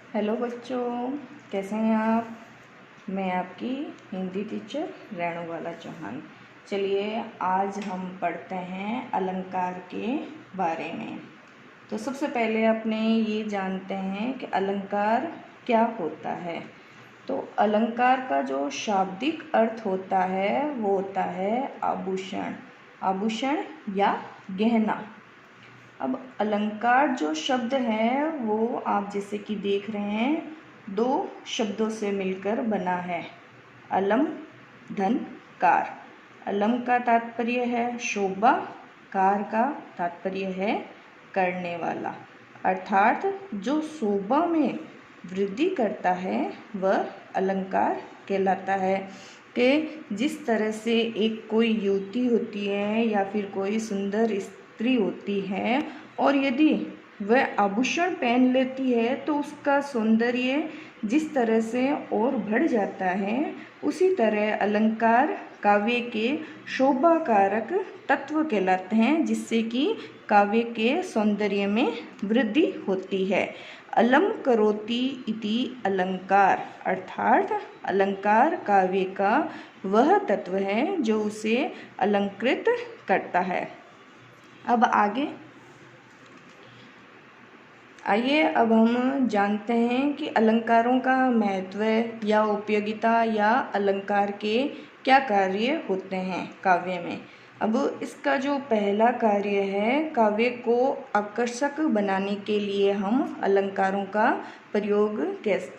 Hello बच्चों, कैसे हैं आप। मैं आपकी हिंदी टीचर रेणुबाला चौहान। चलिए आज हम पढ़ते हैं अलंकार के बारे में। तो सबसे पहले अपने ये जानते हैं कि अलंकार क्या होता है। तो अलंकार का जो शाब्दिक अर्थ होता है वो होता है आभूषण, आभूषण या गहना। अब अलंकार जो शब्द है वो आप जैसे कि देख रहे हैं दो शब्दों से मिलकर बना है, अलम धन कार। अलम का तात्पर्य है शोभा, कार का तात्पर्य है करने वाला, अर्थात जो शोभा में वृद्धि करता है वह अलंकार कहलाता है। कि जिस तरह से एक कोई युवती होती है या फिर कोई सुंदर स्त्री होती है और यदि वह आभूषण पहन लेती है तो उसका सौंदर्य जिस तरह से और बढ़ जाता है, उसी तरह अलंकार काव्य के शोभा कारक तत्व कहलाते हैं, जिससे कि काव्य के सौंदर्य में वृद्धि होती है। अलम करोति इति अलंकार, अर्थात अलंकार काव्य का वह तत्व है जो उसे अलंकृत करता है। अब आगे आइए अब हम जानते हैं कि अलंकारों का महत्व या उपयोगिता या अलंकार के क्या कार्य होते हैं काव्य में। अब इसका जो पहला कार्य है, काव्य को आकर्षक बनाने के लिए हम अलंकारों का प्रयोग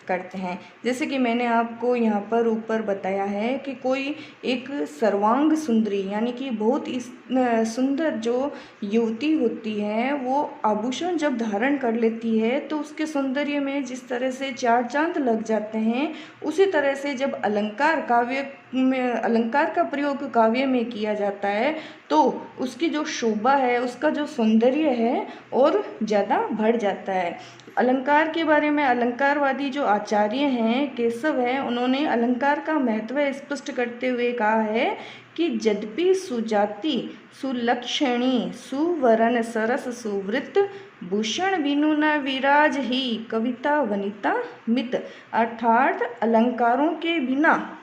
करते हैं। जैसे कि मैंने आपको यहाँ पर ऊपर बताया है कि कोई एक सर्वांग सुंदरी यानी कि बहुत सुंदर जो युवती होती है वो आभूषण जब धारण कर लेती है तो उसके सौंदर्य में जिस तरह से चार चांद लग जाते हैं, उसी तरह से जब अलंकार काव्य में अलंकार का प्रयोग काव्य में किया जाता है तो उसकी जो शोभा है, उसका जो सौंदर्य है और ज़्यादा बढ़ जाता है। अलंकार के बारे में अलंकारवादी जो आचार्य हैं केशव हैं, उन्होंने अलंकार का महत्व स्पष्ट करते हुए कहा है कि यद्यपि सुजाति सुलक्षणी सुवरन सरस सुवृत्त भूषण बिनु न विराज ही कविता वनिता मित, अर्थात अलंकारों के बिना,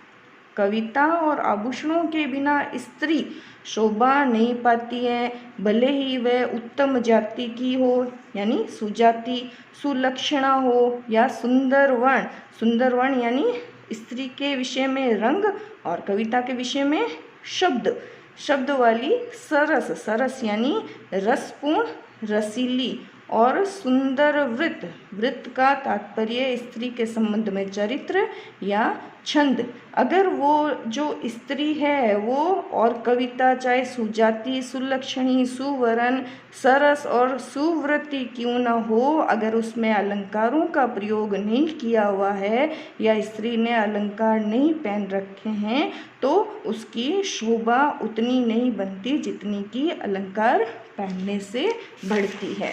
कविता और आभूषणों के बिना स्त्री शोभा नहीं पाती है, भले ही वह उत्तम जाति की हो यानी सुजाति, सुलक्षणा हो या सुंदर वर्ण। सुंदर वर्ण यानी स्त्री के विषय में रंग और कविता के विषय में शब्द, शब्द वाली सरस, सरस यानी रसपूर्ण रसीली और सुंदर वृत्त, वृत्त का तात्पर्य स्त्री के संबंध में चरित्र या छंद। अगर वो जो स्त्री है वो और कविता चाहे सुजाति सुलक्षणी सुवरन सरस और सुवृत्ति क्यों न हो, अगर उसमें अलंकारों का प्रयोग नहीं किया हुआ है या स्त्री ने अलंकार नहीं पहन रखे हैं तो उसकी शोभा उतनी नहीं बनती जितनी कि अलंकार पहनने से बढ़ती है।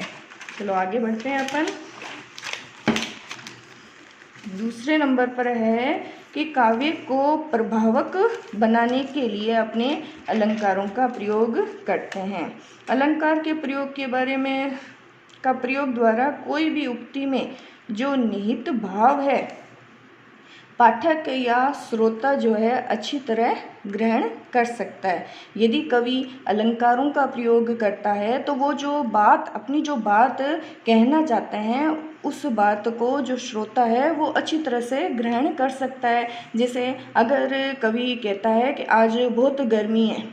चलो आगे बढ़ते हैं अपन। दूसरे नंबर पर है कि काव्य को प्रभावक बनाने के लिए अपने अलंकारों का प्रयोग करते हैं। अलंकार के प्रयोग के बारे में का प्रयोग द्वारा कोई भी उक्ति में जो निहित भाव है पाठक या श्रोता जो है अच्छी तरह ग्रहण कर सकता है। यदि कवि अलंकारों का प्रयोग करता है तो वो जो बात अपनी जो बात कहना चाहते हैं उस बात को जो श्रोता है वो अच्छी तरह से ग्रहण कर सकता है। जैसे अगर कवि कहता है कि आज बहुत गर्मी है,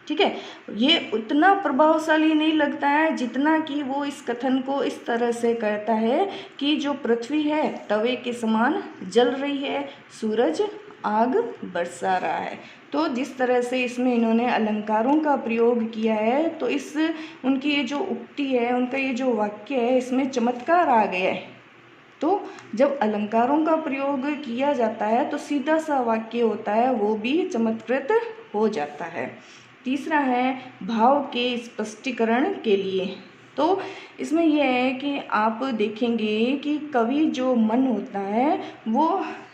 ठीक है, ये उतना प्रभावशाली नहीं लगता है जितना कि वो इस कथन को इस तरह से कहता है कि जो पृथ्वी है तवे के समान जल रही है, सूरज आग बरसा रहा है। तो जिस तरह से इसमें इन्होंने अलंकारों का प्रयोग किया है तो इस उनकी ये जो उक्ति है, उनका ये जो वाक्य है, इसमें चमत्कार आ गया है। तो जब अलंकारों का प्रयोग किया जाता है तो सीधा सा वाक्य होता है वो भी चमत्कृत हो जाता है। तीसरा है भाव के स्पष्टीकरण के लिए। तो इसमें यह है कि आप देखेंगे कि कवि जो मन होता है वो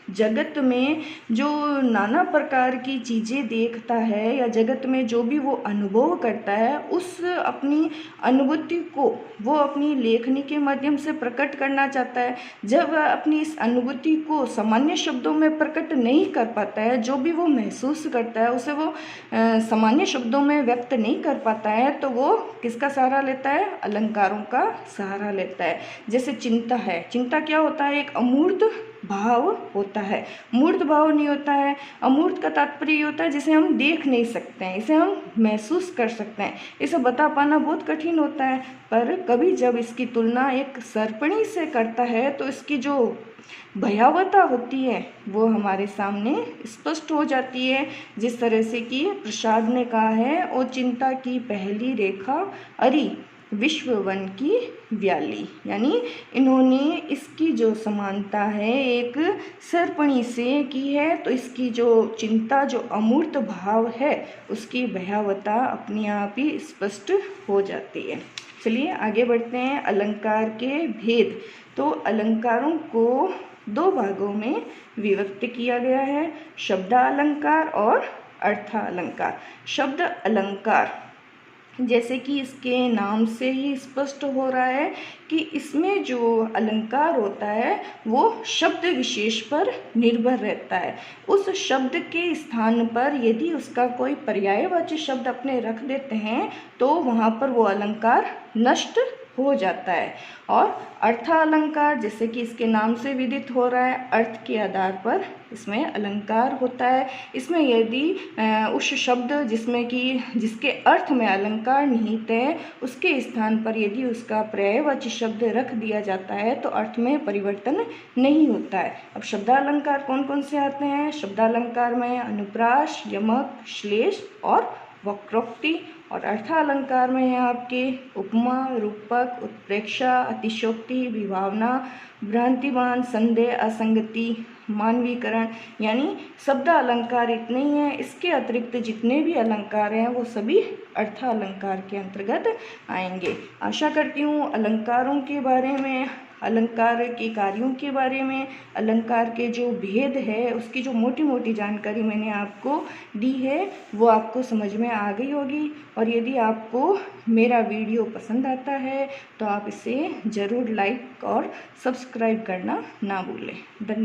जगत में जो नाना प्रकार की चीज़ें देखता है या जगत में जो भी वो अनुभव करता है, उस अपनी अनुभूति को वो अपनी लेखनी के माध्यम से प्रकट करना चाहता है। जब वह अपनी इस अनुभूति को सामान्य शब्दों में प्रकट नहीं कर पाता है, जो भी वो महसूस करता है उसे वो सामान्य शब्दों में व्यक्त नहीं कर पाता है, तो वो किसका सहारा लेता है? अलंकारों का सहारा लेता है। जैसे चिंता है, चिंता क्या होता है? एक अमूर्त भाव होता है, मूर्त भाव नहीं होता है। अमूर्त का तात्पर्य ये होता है जिसे हम देख नहीं सकते हैं, इसे हम महसूस कर सकते हैं, इसे बता पाना बहुत कठिन होता है। पर कभी जब इसकी तुलना एक सर्पणी से करता है तो इसकी जो भयावहता होती है वो हमारे सामने स्पष्ट हो जाती है। जिस तरह से कि प्रसाद ने कहा है, ओ चिंता की पहली रेखा अरी विश्व वन की व्याली, यानी इन्होंने इसकी जो समानता है एक सर्पणी से की है, तो इसकी जो चिंता, जो अमूर्त भाव है, उसकी भयावहता अपने आप ही स्पष्ट हो जाती है। चलिए आगे बढ़ते हैं। अलंकार के भेद। तो अलंकारों को दो भागों में विभक्त किया गया है, शब्दालंकार और अर्थालंकार। शब्द अलंकार जैसे कि इसके नाम से ही स्पष्ट हो रहा है कि इसमें जो अलंकार होता है वो शब्द विशेष पर निर्भर रहता है। उस शब्द के स्थान पर यदि उसका कोई पर्यायवाची शब्द अपने रख देते हैं तो वहाँ पर वो अलंकार नष्ट हो जाता है। और अर्थालंकार जैसे कि इसके नाम से विदित हो रहा है, अर्थ के आधार पर इसमें अलंकार होता है। इसमें यदि उस शब्द जिसके अर्थ में अलंकार निहित है उसके स्थान पर यदि उसका पर्यायवाची शब्द रख दिया जाता है तो अर्थ में परिवर्तन नहीं होता है। अब शब्दालंकार कौन कौन से आते हैं? शब्दालंकार में अनुप्रास, यमक, श्लेष और वक्रोक्ति। और अर्थालंकार में है आपके उपमा, रूपक, उत्प्रेक्षा, अतिशोक्ति, विभावना, भ्रांतिमान, संदेह, असंगति, मानवीकरण। यानी शब्द अलंकार इतने ही हैं, इसके अतिरिक्त जितने भी अलंकार हैं वो सभी अर्थालंकार के अंतर्गत आएंगे। आशा करती हूँ अलंकारों के बारे में, अलंकार के कार्यों के बारे में, अलंकार के जो भेद है उसकी जो मोटी मोटी जानकारी मैंने आपको दी है वो आपको समझ में आ गई होगी। और यदि आपको मेरा वीडियो पसंद आता है तो आप इसे ज़रूर लाइक और सब्सक्राइब करना ना भूलें। धन्यवाद।